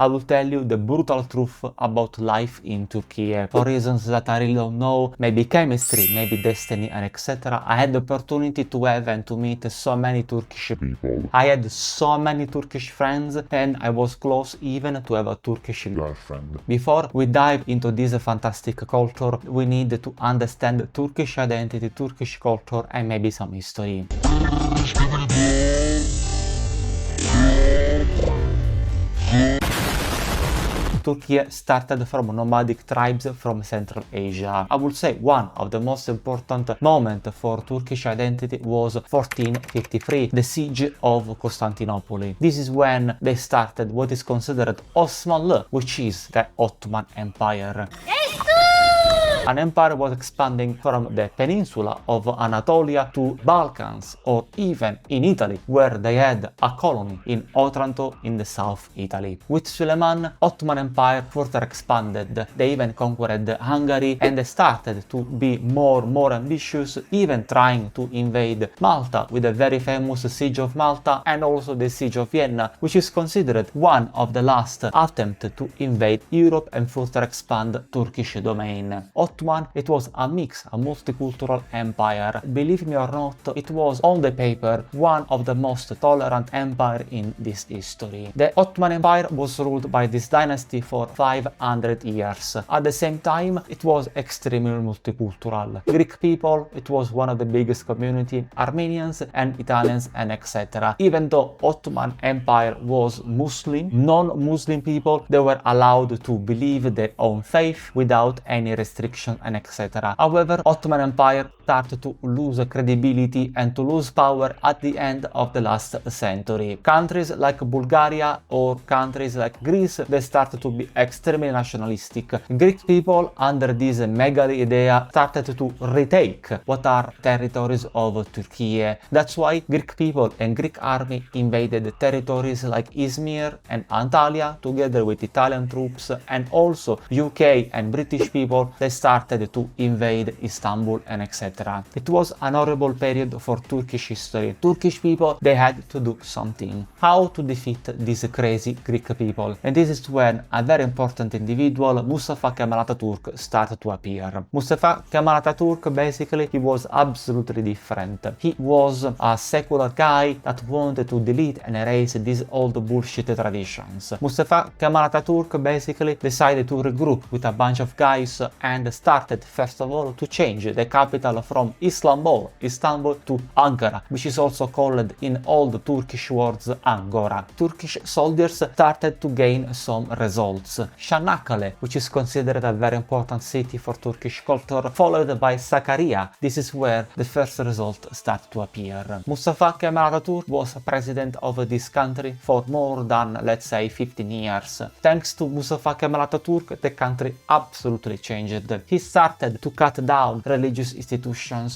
I will tell you the brutal truth about life in Turkey. For reasons that I really don't know, maybe chemistry, maybe destiny, and etc. I had the opportunity to have and to meet so many Turkish people. I had so many Turkish friends, and I was close even to have a Turkish girlfriend. Before we dive into this fantastic culture, we need to understand Turkish identity, Turkish culture, and maybe some history. Turkey started from nomadic tribes from Central Asia. I would say one of the most important moments for Turkish identity was 1453, the siege of Constantinople. This is when they started what is considered Osmanlı, which is the Ottoman Empire. An empire was expanding from the peninsula of Anatolia to Balkans, or even in Italy, where they had a colony in Otranto in the South Italy. With Suleiman, Ottoman Empire further expanded. They even conquered Hungary, and they started to be more ambitious, even trying to invade Malta with the very famous Siege of Malta and also the Siege of Vienna, which is considered one of the last attempts to invade Europe and further expand Turkish domain. Ottoman, it was a mix, a multicultural empire. Believe me or not, it was on the paper one of the most tolerant empire in this history. The Ottoman Empire was ruled by this dynasty for 500 years. At the same time, it was extremely multicultural. Greek people, it was one of the biggest community, Armenians and Italians and etc. Even though Ottoman Empire was Muslim, non-Muslim people, they were allowed to believe their own faith without any restriction and etc. However, Ottoman Empire started to lose credibility and to lose power at the end of the last century. Countries like Bulgaria or countries like Greece, they started to be extremely nationalistic. Greek people, under this megali idea, started to retake what are territories of Turkey. That's why Greek people and Greek army invaded territories like Izmir and Antalya together with Italian troops, and also UK and British people, they started to invade Istanbul and etc. It was an horrible period for Turkish history. Turkish people, they had to do something. How to defeat these crazy Greek people? And this is when a very important individual, Mustafa Kemal Atatürk, started to appear. Mustafa Kemal Atatürk, basically, he was absolutely different. He was a secular guy that wanted to delete and erase these old bullshit traditions. Mustafa Kemal Atatürk basically decided to regroup with a bunch of guys and started first of all to change the capital from Istanbul to Ankara, which is also called in old Turkish words Angora. Turkish soldiers started to gain some results. Çanakkale, which is considered a very important city for Turkish culture, followed by Sakarya. This is where the first result started to appear. Mustafa Kemal Atatürk was president of this country for more than, let's say, 15 years. Thanks to Mustafa Kemal Atatürk, the country absolutely changed. He started to cut down religious institutions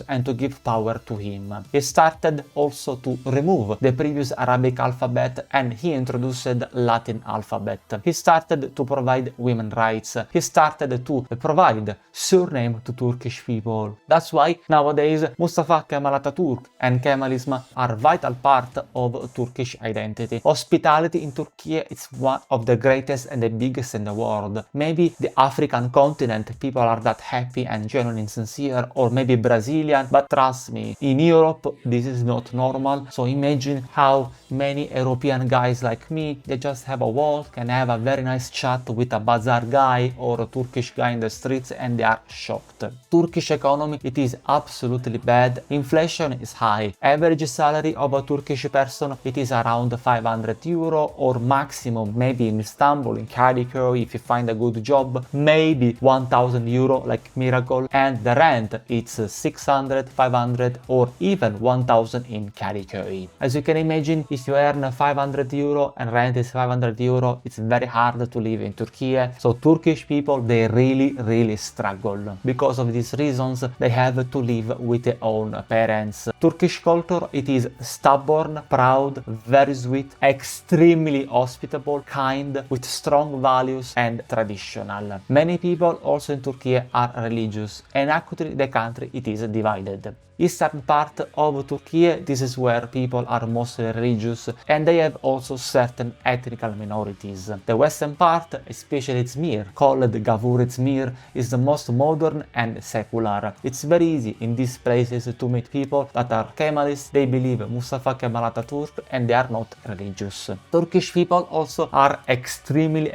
and to give power to him. He started also to remove the previous Arabic alphabet, and he introduced Latin alphabet. He started to provide women rights. He started to provide surname to Turkish people. That's why nowadays Mustafa Kemal Atatürk and Kemalism are vital part of Turkish identity. Hospitality in Turkey is one of the greatest and the biggest in the world. Maybe the African continent people are that happy and genuine and sincere, or maybe Brazilian, but trust me, in Europe this is not normal. So imagine how many European guys like me, they just have a walk and have a very nice chat with a bazaar guy or a Turkish guy in the streets and they are shocked. Turkish economy, it is absolutely bad. Inflation is high. Average salary of a Turkish person, it is around 500 euro, or maximum maybe in Istanbul, in Kadıköy, if you find a good job, maybe 1000 euro like miracle, and the rent it's 600, 500 or even 1000 in Kadıköy. As you can imagine, if you earn 500 euro and rent is 500 euro, it's very hard to live in Turkey. So Turkish people, they really struggle. Because of these reasons, they have to live with their own parents. Turkish culture, it is stubborn, proud, very sweet, extremely hospitable, kind, with strong values and traditional. Many people also in Turkey are religious, and actually the country it is divided. Eastern part of Turkey, this is where people are mostly religious and they have also certain ethnical minorities. The western part, especially Izmir, called Gavur Izmir, is the most modern and secular. It's very easy in these places to meet people that are Kemalists, they believe Mustafa Kemal Atatürk and they are not religious. Turkish people also are extremely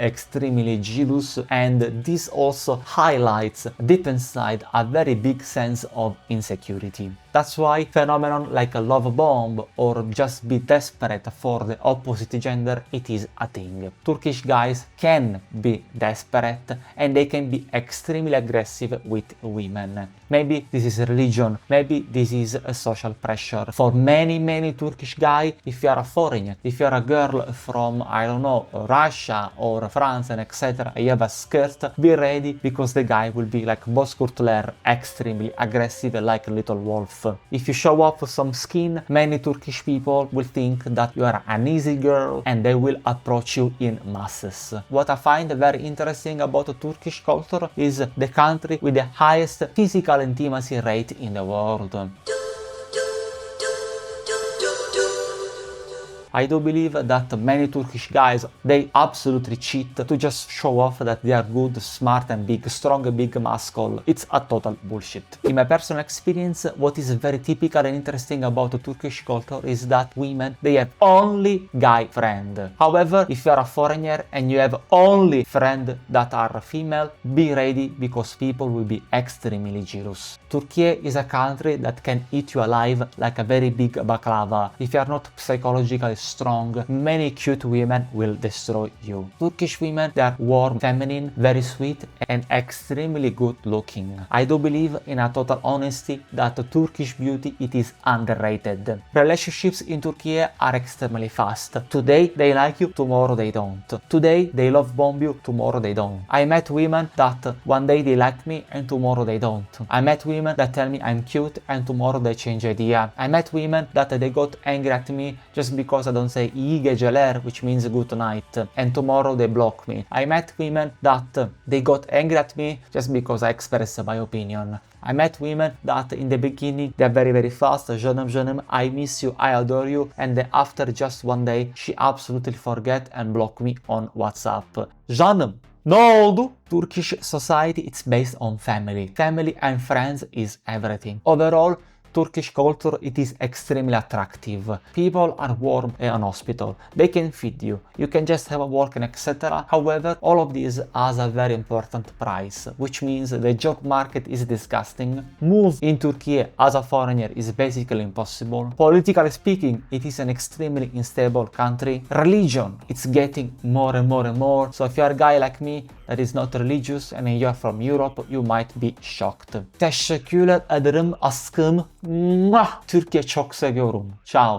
jealous, and this also highlights deep inside a very big sense of insecurity. That's why phenomenon like a love bomb or just be desperate for the opposite gender, it is a thing. Turkish guys can be desperate and they can be extremely aggressive with women. Maybe this is religion, maybe this is a social pressure. For many Turkish guys, if you are a foreigner, if you are a girl from, I don't know, Russia or France and etc., you have a skirt, be ready because the guy will be like Bozkurt Ler, extremely aggressive like a little wolf. If you show off some skin, many Turkish people will think that you are an easy girl and they will approach you in masses. What I find very interesting about Turkish culture is the country with the highest physical intimacy rate in the world. I do believe that many Turkish guys, they absolutely cheat to just show off that they are good, smart and big, strong, big muscle. It's a total bullshit. In my personal experience, what is very typical and interesting about Turkish culture is that women, they have only guy friend. However, if you are a foreigner and you have only friends that are female, be ready because people will be extremely jealous. Turkey is a country that can eat you alive like a very big baklava. If you are not psychologically strong, many cute women will destroy you. Turkish women, they are warm, feminine, very sweet and extremely good looking. I do believe in a total honesty that Turkish beauty it is underrated. Relationships in Turkey are extremely fast. Today they like you, tomorrow they don't. Today they love bomb you, tomorrow they don't. I met women that one day they like me and tomorrow they don't. I met women that tell me I'm cute and tomorrow they change idea. I met women that they got angry at me just because I don't say iyi geceler, which means good night, and tomorrow they block me. I met women that they got angry at me just because I expressed my opinion. I met women that in the beginning they are very fast, je n'aime, I miss you, I adore you, and then after just one day she absolutely forget and block me on WhatsApp. Canım, ne oldu? Turkish society it's based on family. Family and friends is everything. Overall, Turkish culture it is extremely attractive. People are warm and hospitable. They can feed you. You can just have a walk and etc. However, all of this has a very important price, which means the job market is disgusting. Move in Turkey as a foreigner is basically impossible. Politically speaking, it is an extremely unstable country. Religion, it's getting more and more. So if you are a guy like me that is not religious and you are from Europe, you might be shocked. Teşekkür ederim aşkım. Türkiye çok seviyorum. Ciao.